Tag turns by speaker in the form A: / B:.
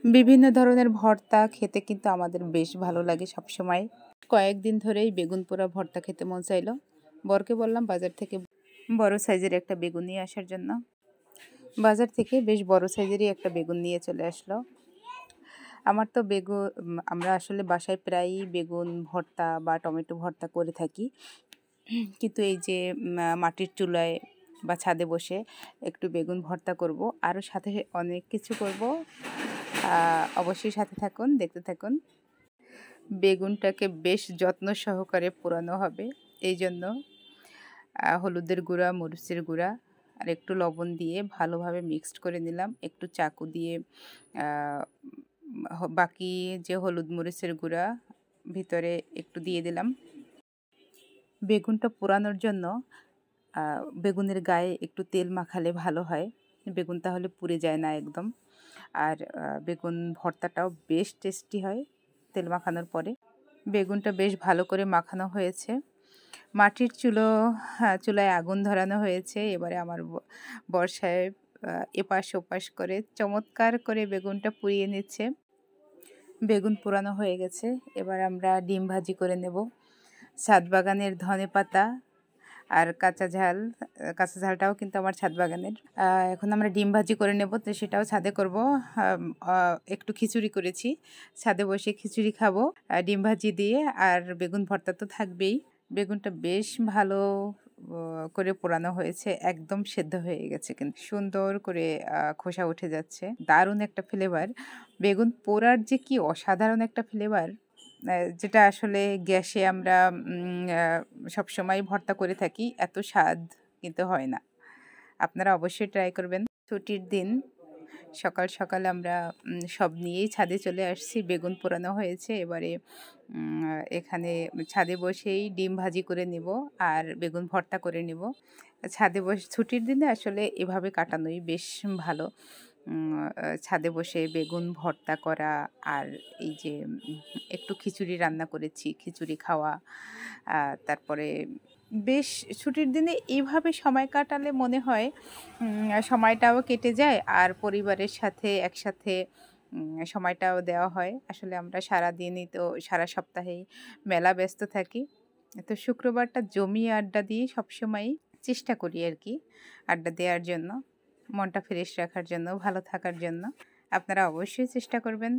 A: বিভিন্ন ধরনের ভর্তা খেতে কিন্তু আমাদের বেশ ভালো লাগে সবসময়। কয়েকদিন ধরেই বেগুন পোড়া ভর্তা খেতে মন চাইলো। বরকে বললাম বাজার থেকে বড় সাইজের একটা বেগুন নিয়ে আসার জন্য। বাজার থেকে বেশ বড় সাইজেরই একটা বেগুন নিয়ে চলে আসলো। আমার তো আমরা আসলে বাসায় প্রায়ই বেগুন ভর্তা বা টমেটো ভর্তা করে থাকি। কিন্তু এই যে মাটির চুলায় বা ছাদে বসে একটু বেগুন ভর্তা করব, আরও সাথে অনেক কিছু করব। অবশ্যই সাথে থাকুন, দেখতে থাকুন। বেগুনটাকে বেশ যত্ন সহকারে পোড়ানো হবে, এই জন্য হলুদের গুঁড়া, মরিচের গুঁড়া আর একটু লবণ দিয়ে ভালোভাবে মিক্সড করে নিলাম। একটু চাকু দিয়ে বাকি যে হলুদ মরিচের গুঁড়া ভিতরে একটু দিয়ে দিলাম। বেগুনটা পোড়ানোর জন্য বেগুনের গায়ে একটু তেল মাখালে ভালো হয়, বেগুন তাহলে পুড়ে যায় না একদম। আর বেগুন ভর্তাটাও বেশ টেস্টি হয় তেল মাখানোর পরে। বেগুনটা বেশ ভালো করে মাখানো হয়েছে। মাটির চুলায় আগুন ধরানো হয়েছে। এবারে আমার বর সাহেব এপাশ ওপাশ করে চমৎকার করে বেগুনটা পুড়িয়ে নিচ্ছে। বেগুন পোড়ানো হয়ে গেছে। এবার আমরা ডিম ভাজি করে নেব। ছাদ বাগানের ধনেপাতা আর কাঁচা ঝালটাও কিন্তু আমার ছাদ বাগানের। এখন আমরা ডিম ভাজি করে নেব, তো সেটাও ছাদে করব। একটু খিচুড়ি করেছি, ছাদে বসে খিচুড়ি খাবো ডিম ভাজি দিয়ে। আর বেগুন ভর্তা তো থাকবেই। বেগুনটা বেশ ভালো করে পোড়ানো হয়েছে, একদম সেদ্ধ হয়ে গেছে, কিন্তু সুন্দর করে খোসা উঠে যাচ্ছে। দারুণ একটা ফ্লেভার। বেগুন পোড়ার যে কি অসাধারণ একটা ফ্লেভার, যেটা আসলে গ্যাসে আমরা সবসময় ভর্তা করে থাকি, এত স্বাদ কিন্তু হয় না। আপনারা অবশ্যই ট্রাই করবেন। ছুটির দিন সকাল সকাল আমরা সব নিয়েই ছাদে চলে আসছি। বেগুন পোড়ানো হয়েছে, এবারে এখানে ছাদে বসেই ডিম ভাজি করে নেব আর বেগুন ভর্তা করে নেব। ছাদে বসে ছুটির দিনে আসলে এভাবে কাটানোই বেশ ভালো। ছাদে বসে বেগুন ভর্তা করা, আর এই যে একটু খিচুড়ি রান্না করেছি, খিচুড়ি খাওয়া। তারপরে বেশ ছুটির দিনে এইভাবে সময় কাটালে মনে হয় সময়টাও কেটে যায়, আর পরিবারের সাথে একসাথে সময়টাও দেওয়া হয়। আসলে আমরা সারাদিনই তো, সারা সপ্তাহেই মেলা ব্যস্ত থাকি। তো শুক্রবারটা জমিয়ে আড্ডা দিয়ে সবসময়ই চেষ্টা করি আর কি, আড্ডা দেওয়ার জন্য, মনটা ফ্রেশ রাখার জন্য, ভালো থাকার জন্য। আপনারা অবশ্যই চেষ্টা করবেন।